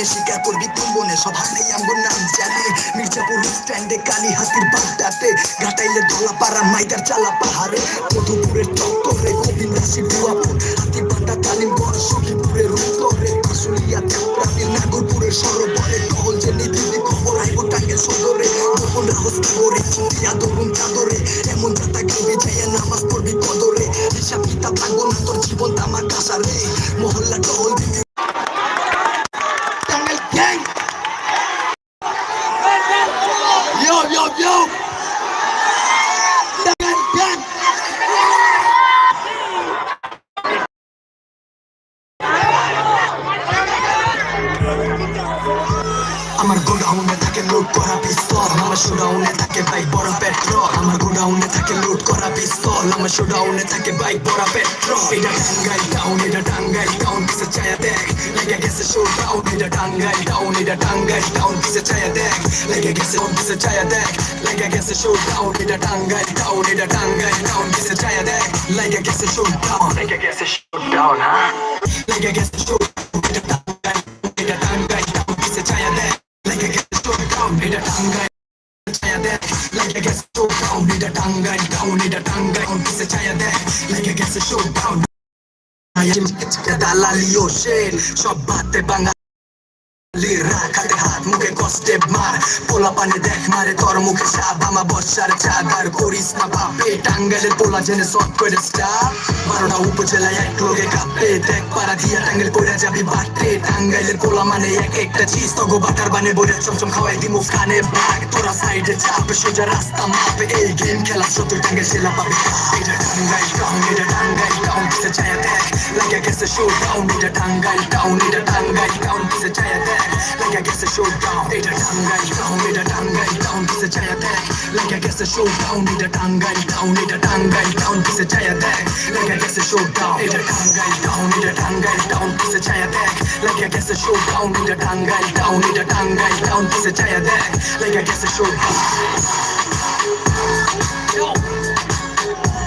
স্বীকার করবি কোন বনে সব হারাই আমগো নাম জানে মির্জাপুর স্ট্যান্ডে কালী হাতির বাগদাতে ঘাটাইলে দলা পাড়া মাইদার চালা পাহাড়ে মধুপুরের চত্বরে গোবিন্দাসী দুয়াপুর হাতি বান্দা তালিমগড় সখীপুরের উত্তরে আশুলিয়া তেপ্রাতির নাগরপুরের সরোবরে টহল যে নীতি খবর আইব টাঙ্গেল সদরে গোপন রাহস করে চিন্তিয়া দরুন চাদরে এমন যাতা গেবি যাইয়া নামাজ পড়বি কদরে হিসাব কিতাব লাগবো না তোর জীবন তামার কাসারে মহল্লা টহল দিবি Tangail gang Yo, yo, yo! Tangail gang আমার গোডাউনে থাকে লুট করা পিস্তল আমার শোডাউনে থাকে বাইক বড় পেট্রোল আমার গোডাউনে থাকে লুট করা পিস্তল আমার শোডাউনে থাকে বাইক বড় পেট্রোল এটা টাঙ্গাইল টাউন কিসে চায়া দেখ লেগে গেছে শোডাউন এটা টাঙ্গাইল টাউন কিসে চায়া দেখ লেগে গেছে কিসে চায়া দেখ লেগে গেছে শোডাউন এটা টাঙ্গাইল টাউন কিসে চায়া দেখ লেগে গেছে শোডাউন হ্যাঁ লেগে গেছে শোডাউন এটা টাঙ্গাইল টাউন কিসে চায়া দেখ লেগে গেছে শোডাউন এটা টাঙ্গাইল চায়া দেখ লেগে গেছে শোডাউন এটা টাঙ্গাইল কিসে চায়া দেখ লেগে গেছে শোডাউন দালালি ও শের সব বাতে বাঙালি রাখাতে হাত মুখে কষ্টে মার পোলা পানে দেখ মারে তোর মুখে সাপ আমা বর্ষার চাঁদ আর করিস না বাপে টাঙ্গাইলের পোলা জেনে সব করে স্টাফ 12টা উপজেলায় এক লোকে কাঁপে দেখ পাড়া দিয়া টাঙ্গাইল পড়ে যাবি বাটে টাঙ্গাইলের পোলা মানে এক একটা চিজ তগো বাটার বানে বইরে চমচম খাওয়াই দিমু কানে ভাগ তোরা সাইডে চাপে সোজা রাস্তা মাপে এই গেম খেলা সত্যি টাঙ্গাইল জেলা পাবে এটা টাঙ্গাইল টাউন কিসে চায়া দেখ লাগে গেছে শো ডাউন এটা টাঙ্গাইল টাউন কিসে চায়া দেখ like I guess a showdown এটা টাঙ্গাইল টাউন কিসে চায়া দেখ like I guess a showdown এটা টাঙ্গাইল টাউন কিসে চায়া দেখ like I guess a showdown এটা টাঙ্গাইল টাউন কিসে চায়া দেখ like I guess a showdown এটা টাঙ্গাইল টাউন কিসে চায়া দেখ like I guess a showdown